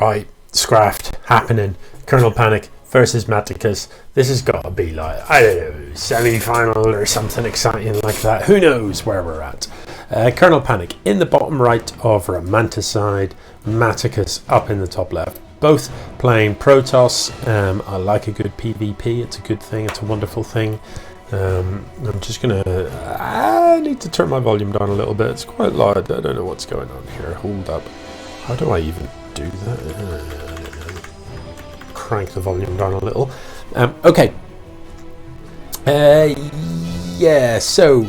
Right, Scraft happening. KernelPanic versus Matticus. This has got to be like, I don't know, semi-final or something exciting like that. Who knows where we're at. KernelPanic in the bottom right of Romanticide, Matticus up in the top left. Both playing Protoss. I like a good PvP. It's a good thing. It's a wonderful thing. I'm just gonna. I need to turn my volume down a little bit. It's quite loud. I don't know what's going on here. Hold up. How do I even do that? Crank the volume down a little. Okay. Yeah. So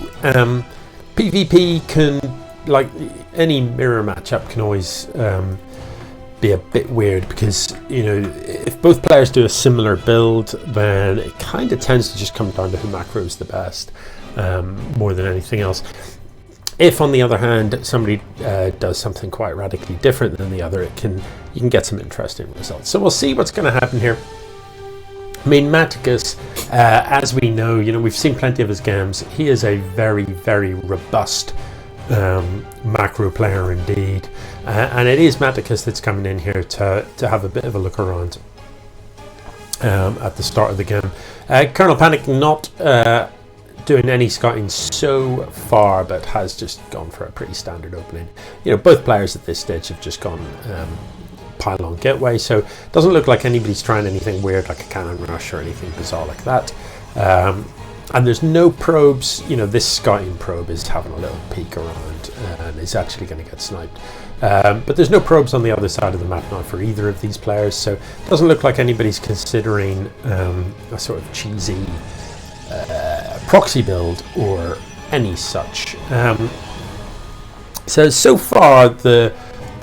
PvP can, like any mirror matchup, can always be a bit weird because, you know, if both players do a similar build, then it kind of tends to just come down to who macros the best, more than anything else. If, on the other hand, somebody does something quite radically different than the other, you can get some interesting results. So we'll see what's going to happen here. I mean, Matticus, as we know, you know, we've seen plenty of his games. He is a very, very robust macro player indeed, and it is Matticus that's coming in here to have a bit of a look around at the start of the game. KernelPanic not doing any scouting so far, but has just gone for a pretty standard opening. You know, both players at this stage have just gone pylon gateway, so it doesn't look like anybody's trying anything weird like a cannon rush or anything bizarre like that. And there's no probes. You know, this scouting probe is having a little peek around and is actually going to get sniped. But there's no probes on the other side of the map now for either of these players, so it doesn't look like anybody's considering a sort of cheesy proxy build or any such. So far the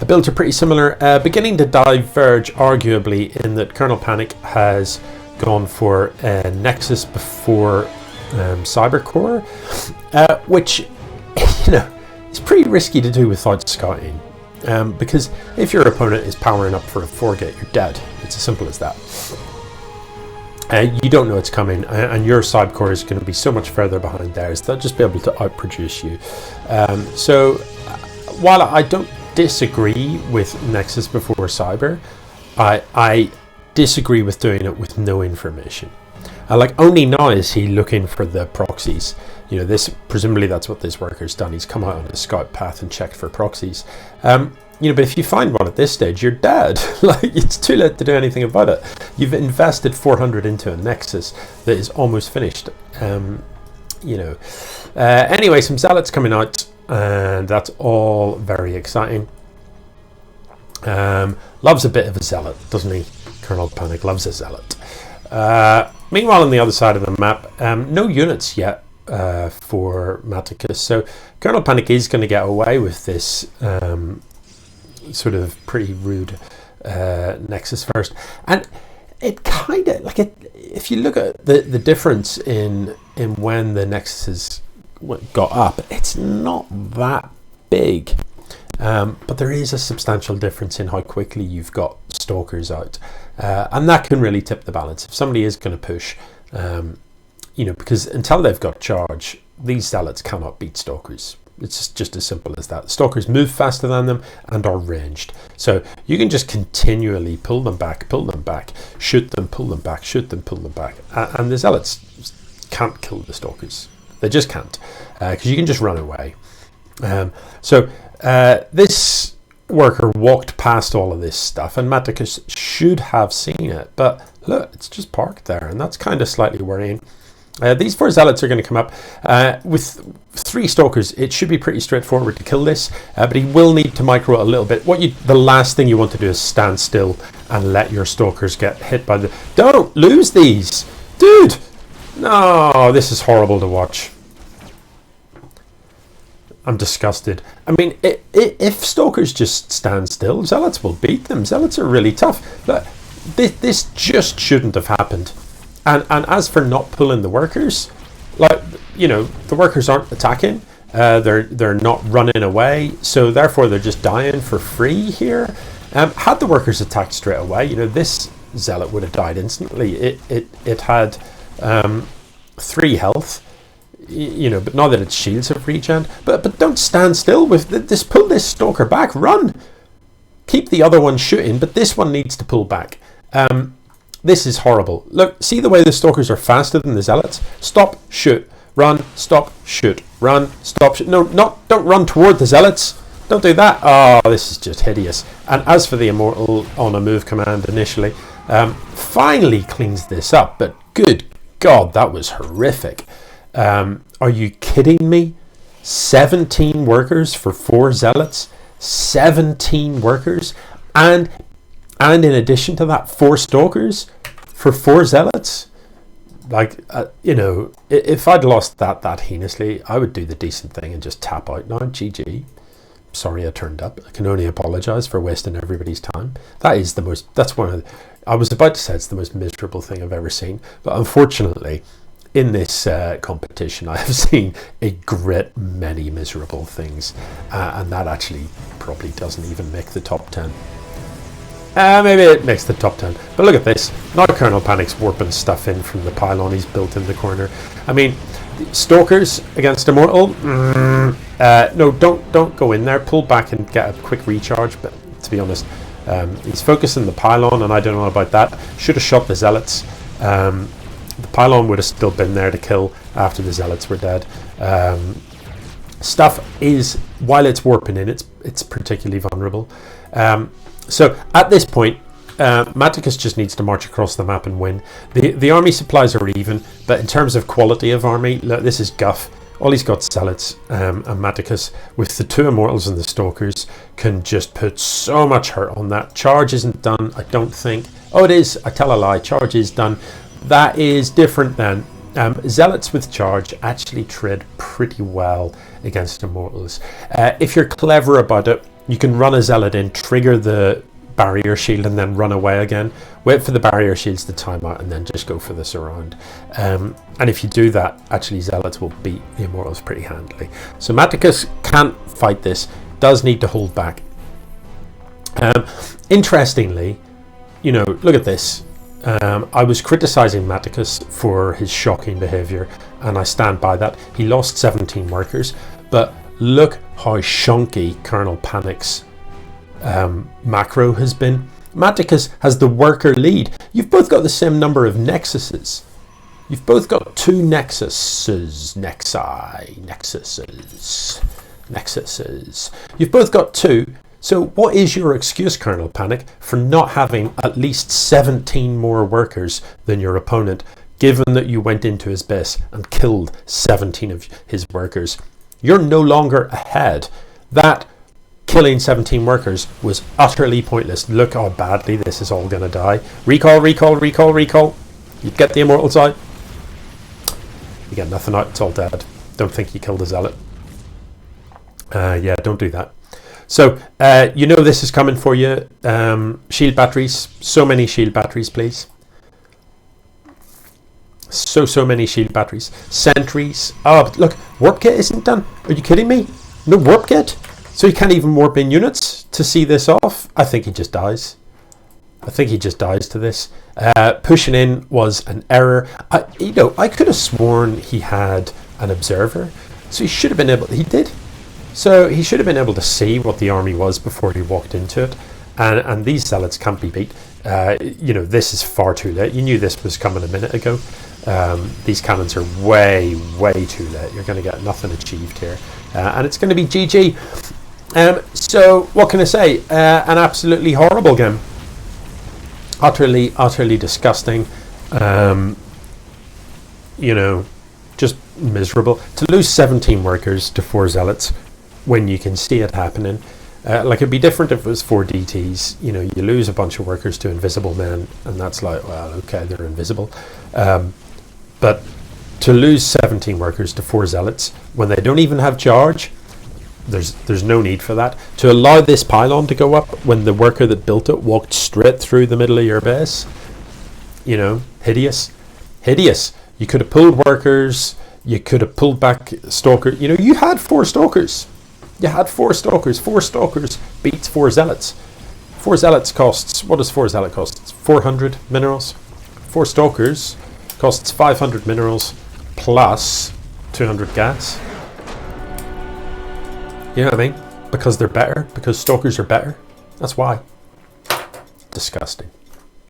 builds are pretty similar, beginning to diverge arguably in that KernelPanic has gone for Nexus before Cybercore, which, you know, is pretty risky to do without scouting, because if your opponent is powering up for a 4-gate, you're dead. It's as simple as that. You don't know it's coming, and your Cybercore is going to be so much further behind theirs, they'll just be able to outproduce you. So while I don't disagree with Nexus before Cyber, I disagree with doing it with no information. Like, only now is he looking for the proxies. You know, this, presumably that's what this worker's done. He's come out on a scout path and checked for proxies. You know, but if you find one at this stage, you're dead. Like, it's too late to do anything about it. You've invested 400 into a Nexus that is almost finished. You know, anyway, some Zealots coming out, and that's all very exciting. Loves a bit of a Zealot, doesn't he? KernelPanic loves a Zealot. Meanwhile, on the other side of the map, no units yet for Matticus, so KernelPanic is going to get away with this sort of pretty rude Nexus first. And it kind of, like, if you look at the difference in when the Nexuses got up, it's not that big. But there is a substantial difference in how quickly you've got Stalkers out, and that can really tip the balance. If somebody is going to push, you know, because until they've got charge, these Zealots cannot beat Stalkers. It's just as simple as that. Stalkers move faster than them and are ranged, so you can just continually pull them back, shoot them, pull them back, shoot them, pull them back, and the Zealots can't kill the Stalkers. They just can't, because you can just run away. This worker walked past all of this stuff, and Matticus should have seen it, but look, it's just parked there, and that's kind of slightly worrying. These 4 Zealots are going to come up with 3 Stalkers. It should be pretty straightforward to kill this, but he will need to micro a little bit. The last thing you want to do is stand still and let your Stalkers get hit by the... Don't lose these, dude. No, this is horrible to watch. I'm disgusted. I mean, if Stalkers just stand still, Zealots will beat them. Zealots are really tough. But this just shouldn't have happened. And as for not pulling the workers, like, you know, the workers aren't attacking. They're not running away. So therefore, they're just dying for free here. Had the workers attacked straight away, you know, this Zealot would have died instantly. It had 3 health. You know, but now that its shields have regen, but don't stand still with this. Pull this Stalker back, run. keep the other one shooting, but this one needs to pull back. This is horrible. Look, see the way the stalkers are faster than the zealots? Stop, shoot, run, stop, shoot, run, stop, shoot. No, don't run toward the zealots. Don't do that. Oh, this is just hideous. And as for the immortal on a move command initially, finally cleans this up, but good God, that was horrific. Are you kidding me? 17 workers for 4 zealots, 17 workers, and in addition to that, 4 stalkers for 4 zealots. Like, you know, if I'd lost that heinously, I would do the decent thing and just tap out now. GG. Sorry I turned up. I can only apologise for wasting everybody's time. That's one of the, I was about to say it's the most miserable thing I've ever seen, but unfortunately in this competition I have seen a great many miserable things, and that actually probably doesn't even make the top 10. Maybe it makes the top 10, but look at this. Now KernelPanic's warping stuff in from the pylon he's built in the corner. I mean, stalkers against immortal, no, don't go in there. Pull back and get a quick recharge. But to be honest, he's focusing the pylon, and I don't know about that. Should have shot the zealots. The pylon would have still been there to kill after the zealots were dead. Stuff is, while it's warping in, it's particularly vulnerable. So at this point, Matticus just needs to march across the map and win. The army supplies are even, but in terms of quality of army, look, this is guff. All he's got zealots, and Matticus with the 2 immortals and the stalkers can just put so much hurt on that. Charge isn't done, I don't think. Oh, it is. I tell a lie. Charge is done. That is different then. Zealots with charge actually tread pretty well against immortals. If you're clever about it, you can run a zealot in, trigger the barrier shield, and then run away again. Wait for the barrier shields to time out, and then just go for the surround. And if you do that, actually zealots will beat the immortals pretty handily. So Matticus can't fight this, does need to hold back. Interestingly, you know, look at this. I was criticizing Matticus for his shocking behavior, and I stand by that. He lost 17 workers, but look how shonky KernelPanic's macro has been. Matticus has the worker lead. You've both got the same number of nexuses. You've both got 2 nexuses. You've both got 2. So what is your excuse, KernelPanic, for not having at least 17 more workers than your opponent, given that you went into his base and killed 17 of his workers? You're no longer ahead. That killing 17 workers was utterly pointless. Look how badly this is all going to die. Recall, recall, recall, recall. You get the immortals out. You get nothing out. It's all dead. Don't think you killed a zealot. Yeah, don't do that. So, you know this is coming for you. Shield batteries. So many shield batteries, please. So many shield batteries. Sentries. Oh, look, warp kit isn't done. Are you kidding me? No warp kit? So he can't even warp in units to see this off? I think he just dies. I think he just dies to this. Pushing in was an error. You know, I could have sworn he had an observer. So he should have been able... He did. So he should have been able to see what the army was before he walked into it. And these zealots can't be beat. You know, this is far too late. You knew this was coming a minute ago. These cannons are way too late. You're going to get nothing achieved here. And it's going to be GG. So what can I say? An absolutely horrible game. Utterly disgusting. You know, just miserable. To lose 17 workers to 4 zealots when you can see it happening. Like, it'd be different if it was 4 DTs. You know, you lose a bunch of workers to invisible men, and that's like, well, okay, they're invisible. But to lose 17 workers to 4 zealots when they don't even have charge, there's no need for that. To allow this pylon to go up when the worker that built it walked straight through the middle of your base, you know, hideous. You could have pulled workers, you could have pulled back stalkers. You know, you had 4 stalkers. You had 4 stalkers. 4 stalkers beats 4 zealots. 4 zealots costs, what does 4 zealot cost? 400 minerals. 4 stalkers costs 500 minerals plus 200 gas. You know what I mean? Because they're better. Because stalkers are better. That's why. disgusting.